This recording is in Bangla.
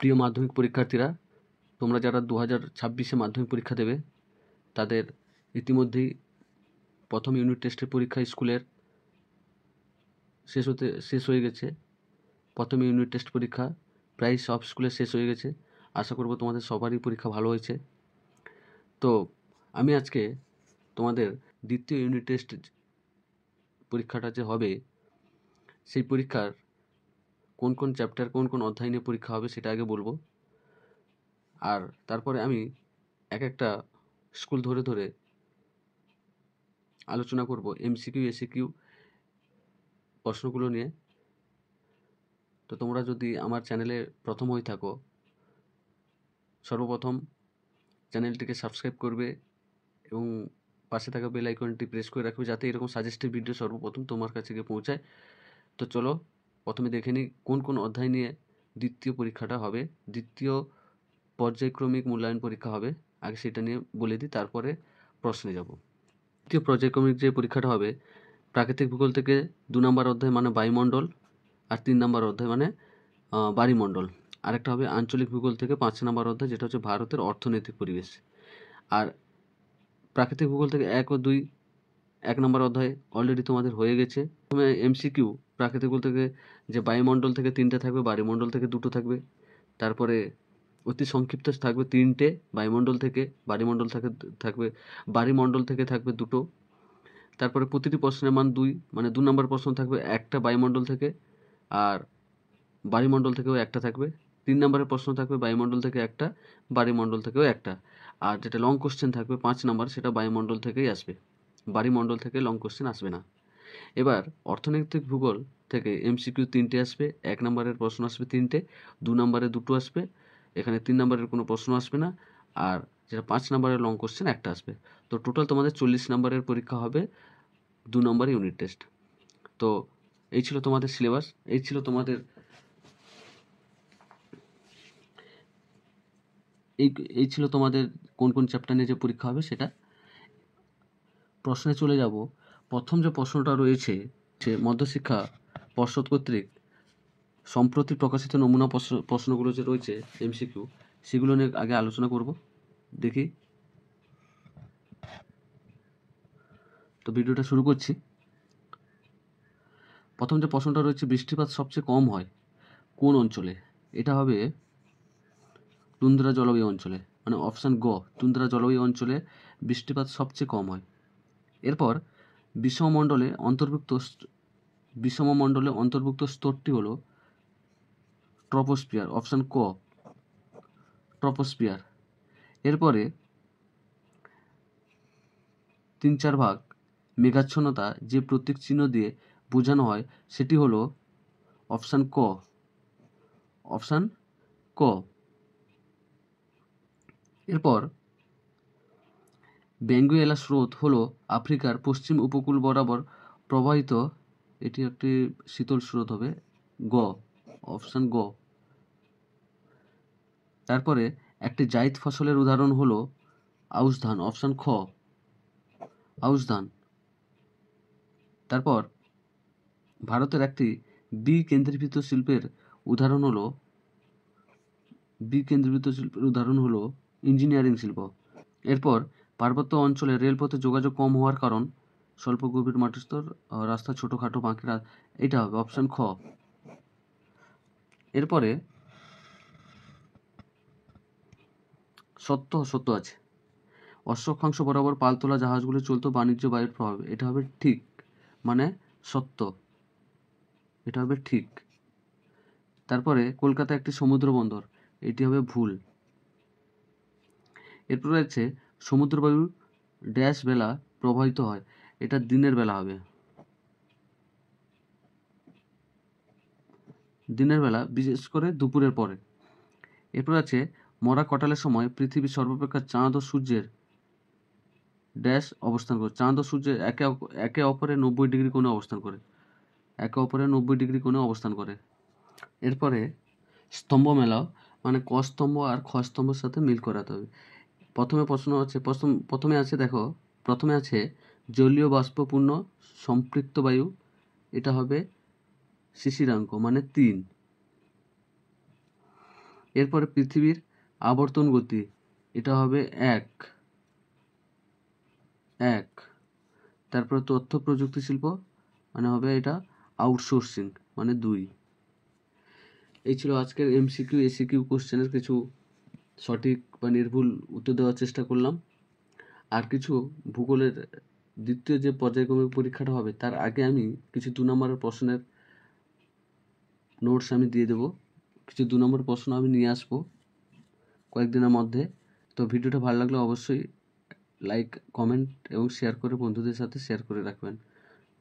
প্রিয় মাধ্যমিক পরীক্ষার্থীরা, তোমরা যারা 2026-এ মাধ্যমিক পরীক্ষা দেবে তাদের ইতিমধ্যেই প্রথম ইউনিট টেস্টের পরীক্ষা স্কুলের শেষ হয়ে গেছে। প্রথম ইউনিট টেস্ট পরীক্ষা প্রায় সব স্কুলে শেষ হয়ে গেছে। আশা করব তোমাদের সবারই পরীক্ষা ভালো হয়েছে। তো আমি আজকে তোমাদের দ্বিতীয় ইউনিট টেস্ট পরীক্ষাটা যে হবে সেই পরীক্ষার কোন কোন চ্যাপ্টার কোন কোন অধ্যায় নিয়ে পরীক্ষা হবে সেটা আগে বলবো, আর তারপরে আমি এক একটা স্কুল ধরে ধরে আলোচনা করব এমসিকিউ এসিকিউ প্রশ্নগুলো নিয়ে। তো তোমরা যদি আমার চ্যানেলে প্রথম হয়ে থাকো, সর্বপ্রথম চ্যানেলটিকে সাবস্ক্রাইব করবে এবং পাশে থাকা বেল আইকনটি প্রেস করে রাখবে যাতে এরকম সাজেস্টিভ ভিডিও সর্বপ্রথম তোমার কাছে গিয়ে পৌঁছায়। তো চলো প্রথমে দেখে নিই কোন কোন অধ্যায় নিয়ে দ্বিতীয় পরীক্ষাটা হবে, দ্বিতীয় পর্যায়ক্রমিক মূল্যায়ন পরীক্ষা হবে। আগে সেটা নিয়ে বলে দিই, তারপরে প্রশ্নে যাব। দ্বিতীয় পর্যায়ক্রমিক যে পরীক্ষাটা হবে প্রাকৃতিক ভূগোল থেকে 2 নম্বর অধ্যায় মানে বায়ুমণ্ডল, আর 3 নম্বর অধ্যায় মানে বায়ুমণ্ডল। আরেকটা হবে আঞ্চলিক ভূগোল থেকে 5 নম্বর অধ্যায় যেটা হচ্ছে ভারতের অর্থনৈতিক পরিবেশ। আর প্রাকৃতিক ভূগোল থেকে 1 ও 2 1 নম্বর অধ্যায় অলরেডি তোমাদের হয়ে গেছে। প্রথমে এমসিকিউ প্রাকৃতিক ভূগোল থেকে যে বায়ুমণ্ডল থেকে 3টে থাকবে, বায়ুমণ্ডল থেকে 2টো থাকবে। তারপরে অতি সংক্ষিপ্ত থাকবে 3টে বায়ুমণ্ডল থেকে, বায়ুমণ্ডল থাকবে বায়ুমণ্ডল থেকে থাকবে 2টো। তারপরে প্রতিটি প্রশ্নের মান 2, মানে 2 নম্বর প্রশ্ন থাকবে একটা বায়ুমণ্ডল থেকে, আর বায়ুমণ্ডল থেকেও একটা থাকবে। 3 নম্বরের প্রশ্ন থাকবে বায়ুমণ্ডল থেকে একটা, বায়ুমণ্ডল থেকেও একটা। আর যেটা লং কোশ্চেন থাকবে 5 নম্বর সেটা বায়ুমণ্ডল থেকেই আসবে, বায়ুমণ্ডল থেকে লং কোশ্চেন আসবে না। এবার অর্থনৈতিক ভূগোল থেকে এমসিকিউ 3টে আসবে, 1 নম্বরের প্রশ্ন আসবে 3টে, 2 নম্বরে 2টো আসবে, এখানে 3 নম্বরের কোনো প্রশ্ন আসবে না, আর যেটা 5 নম্বরের লং কোশ্চেন একটা আসবে। তো টোটাল তোমাদের 40 নম্বরের পরীক্ষা হবে 2 নম্বর ইউনিট টেস্ট। তো এই ছিল তোমাদের সিলেবাস, এই ছিল তোমাদের এই ছিল তোমাদের কোন কোন চ্যাপ্টার নিয়ে যে পরীক্ষা হবে সেটা। প্রশ্নে চলে যাব। প্রথম যে প্রশ্নটা রয়েছে সে মধ্যশিক্ষা পর্ষদ কর্তৃক সম্প্রতি প্রকাশিত নমুনা প্রশ্নগুলো যে রয়েছে এমসিকিউ, সেগুলো নিয়ে আগে আলোচনা করব। দেখি, তো ভিডিওটা শুরু করছি। প্রথম যে প্রশ্নটা রয়েছে, বৃষ্টিপাত সবচেয়ে কম হয় কোন অঞ্চলে? এটা হবে তুন্দ্রা জলবায়ু অঞ্চলে, মানে অপশান গ, তুন্দ্রা জলবায়ু অঞ্চলে বৃষ্টিপাত সবচেয়ে কম হয়। এরপর বিষমমণ্ডলে অন্তর্ভুক্ত স্তরটি হলো ট্রপোস্ফিয়ার, অপশান ক, ট্রপোস্ফিয়ার। এরপরে 3/4 ভাগ মেঘাচ্ছন্নতা যে প্রতীক চিহ্ন দিয়ে বোঝানো হয় সেটি হলো অপশান ক, অপশান ক। এরপর বেঙ্গুয়েলা স্রোত হলো আফ্রিকার পশ্চিম উপকূল বরাবর প্রবাহিত, এটি একটি শীতল স্রোত হবে, গ, অপশান গ। তারপরে একটি জায়িদ ফসলের উদাহরণ হলো আউশ ধান, অপশান খ, আউশ ধান। তারপর ভারতের একটি বিকেন্দ্রীভূত শিল্পের উদাহরণ হলো ইঞ্জিনিয়ারিং শিল্প। এরপর পার্বত্য অঞ্চলে রেলপথে যোগাযোগ কম হওয়ার কারণ স্বল্প গভীর মাটিস্তর, রাস্তা ছোটোখাটো বাঁকি, এটা হবে অপশান খ। এরপরে সত্য আছে, অক্ষাংশ বরাবর পালতোলা জাহাজগুলি চলতো বাণিজ্য বায়ুর প্রভাবে, এটা হবে ঠিক, মানে সত্য, এটা হবে ঠিক। তারপরে কলকাতা একটি সমুদ্র বন্দর, এটি হবে ভুল। এরপর রয়েছে সমুদ্রবায়ু ড্যাশ বেলা প্রবাহিত হয়, এটা দিনের বেলা হবে, দিনের বেলা, বিশেষ করে দুপুরের পরে। এরপর আছে মরা কটালের সময় পৃথিবীর সর্বাপেক্ষা চাঁদ ও সূর্যের ড্যাশ অবস্থান করে, চাঁদ ও সূর্যের একে অপরের 90 ডিগ্রি কোণে অবস্থান করে, একে অপরের 90 ডিগ্রি কোণে অবস্থান করে। এরপরে স্তম্ভ মেলাও, মানে ক স্তম্ভ আর খ স্তম্ভের সাথে মিল করাতে হবে। প্রথমে আছে জলীয় বাষ্পপূর্ণ সম্পৃক্ত বায়ু, এটা হবে শিশিরাঙ্ক, মানে 3। এরপরে পৃথিবীর আবর্তন গতি, এটা হবে 1। তারপর তথ্য প্রযুক্তি শিল্প মানে হবে এটা আউটসোর্সিং মানে 2। এই ছিল আজকের এমসিকিউ এসিকিউ কোশ্চেনের কিছু সঠিক বা নির্ভুল উত্তর দেওয়ার চেষ্টা করলাম। আর কিছু ভূগোলের দ্বিতীয় যে পর্যায়ক্রমিক পরীক্ষাটা হবে তার আগে আমি কিছু 2 নম্বরের প্রশ্নের নোটস আমি দিয়ে দেবো। কিছু 2 নম্বর প্রশ্ন আমি নিয়ে আসবো কয়েকদিনের মধ্যে। তো ভিডিওটা ভালো লাগলে অবশ্যই লাইক, কমেন্ট এবং শেয়ার করে বন্ধুদের সাথে শেয়ার করে রাখবেন।